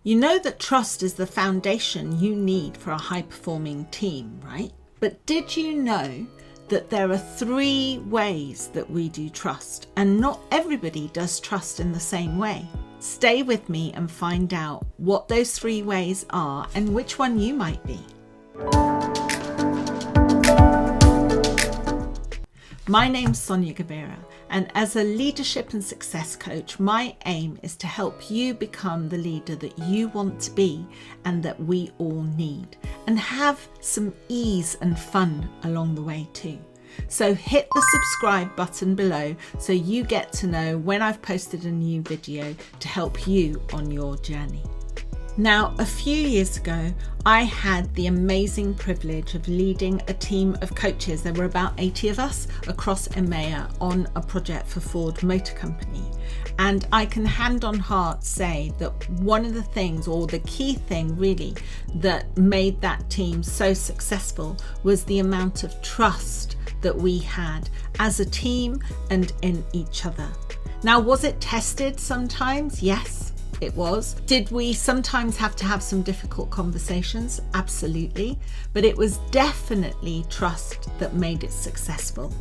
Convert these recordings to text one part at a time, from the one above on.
You know that trust is the foundation you need for a high-performing team, right? But did you know that there are 3 ways that we do trust, and not everybody does trust in the same way? Stay with me and find out what those 3 ways are and which one you might be. My name's Sonia Gabira, and as a leadership and success coach, my aim is to help you become the leader that you want to be and that we all need, and have some ease and fun along the way too. So hit the subscribe button below so you get to know when I've posted a new video to help you on your journey. Now, a few years ago, I had the amazing privilege of leading a team of coaches. There were about 80 of us across EMEA on a project for Ford Motor Company. And I can hand on heart say that one of the things, or the key thing really, that made that team so successful was the amount of trust that we had as a team and in each other. Now, was it tested sometimes? Yes. It was. Did we sometimes have to have some difficult conversations? Absolutely. But it was definitely trust that made it successful.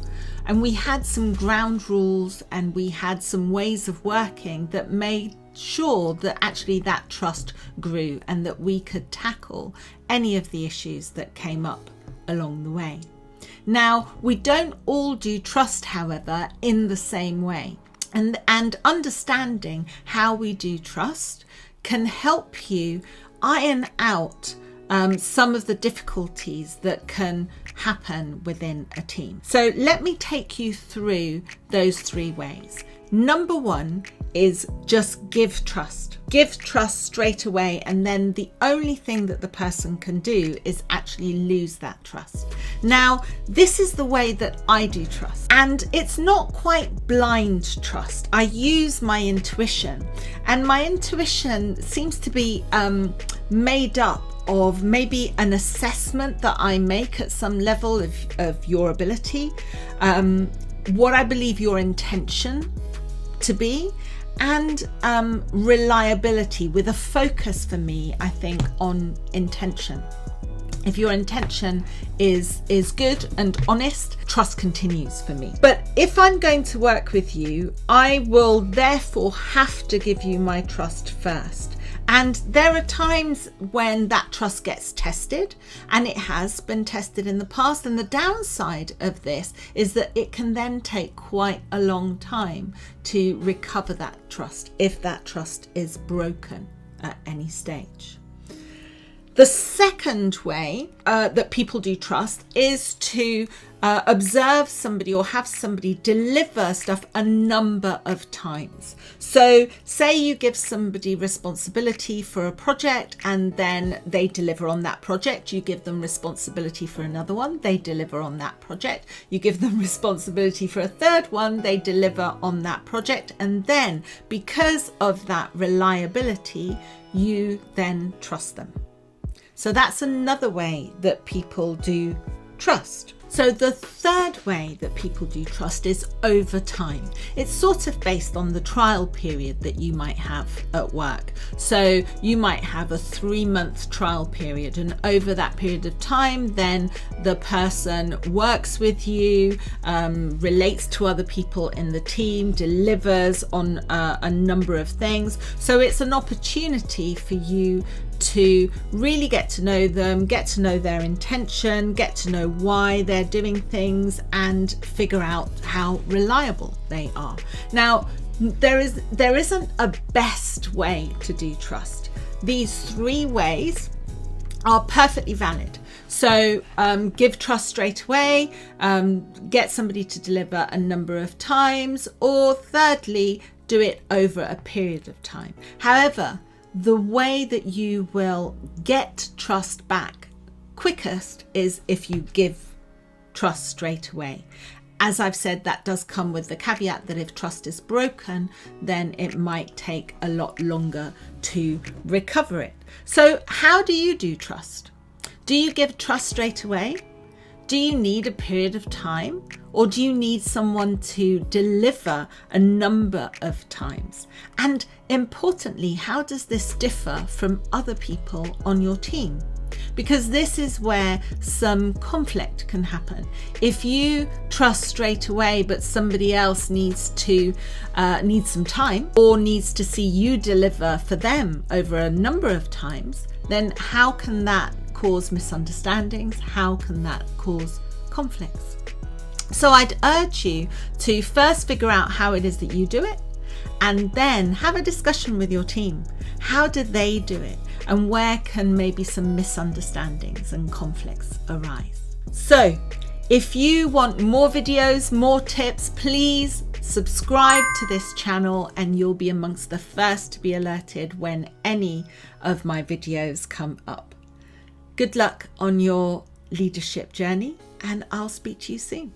And we had some ground rules and we had some ways of working that made sure that actually that trust grew and that we could tackle any of the issues that came up along the way. Now, we don't all do trust, however, in the same way. And understanding how we do trust can help you iron out some of the difficulties that can happen within a team. So let me take you through those 3 ways. Number 1 is just give trust. Give trust straight away, and then the only thing that the person can do is actually lose that trust. Now, this is the way that I do trust, and it's not quite blind trust. I use my intuition, and my intuition seems to be made up of maybe an assessment that I make at some level of your ability, what I believe your intention to be, and reliability, with a focus for me, I think, on intention. If your intention is good and honest, trust continues for me. But if I'm going to work with you, I will therefore have to give you my trust first. And there are times when that trust gets tested, and it has been tested in the past. And the downside of this is that it can then take quite a long time to recover that trust if that trust is broken at any stage. The second way that people do trust is to observe somebody or have somebody deliver stuff a number of times. So say you give somebody responsibility for a project and then they deliver on that project. You give them responsibility for another one, they deliver on that project. You give them responsibility for a third one, they deliver on that project. And then because of that reliability, you then trust them. So that's another way that people do trust. So the third way that people do trust is over time. It's sort of based on the trial period that you might have at work. So you might have a 3-month trial period, and over that period of time, then the person works with you, relates to other people in the team, delivers on a number of things. So it's an opportunity for you to really get to know them, get to know their intention, get to know why they're doing things, and figure out how reliable they are. Now, there isn't a best way to do trust. These 3 ways are perfectly valid. So give trust straight away, get somebody to deliver a number of times, or thirdly, do it over a period of time. However, the way that you will get trust back quickest is if you give trust straight away. As I've said, that does come with the caveat that if trust is broken, then it might take a lot longer to recover it. So how do you do trust? Do you give trust straight away? Do you need a period of time, or do you need someone to deliver a number of times? And Importantly, how does this differ from other people on your team? Because this is where some conflict can happen. If you trust straight away, but somebody else needs some time or needs to see you deliver for them over a number of times, then how can that cause misunderstandings? How can that cause conflicts? So I'd urge you to first figure out how it is that you do it, and then have a discussion with your team. How do they do it? And where can maybe some misunderstandings and conflicts arise? So if you want more videos, more tips, please subscribe to this channel and you'll be amongst the first to be alerted when any of my videos come up. Good luck on your leadership journey, and I'll speak to you soon.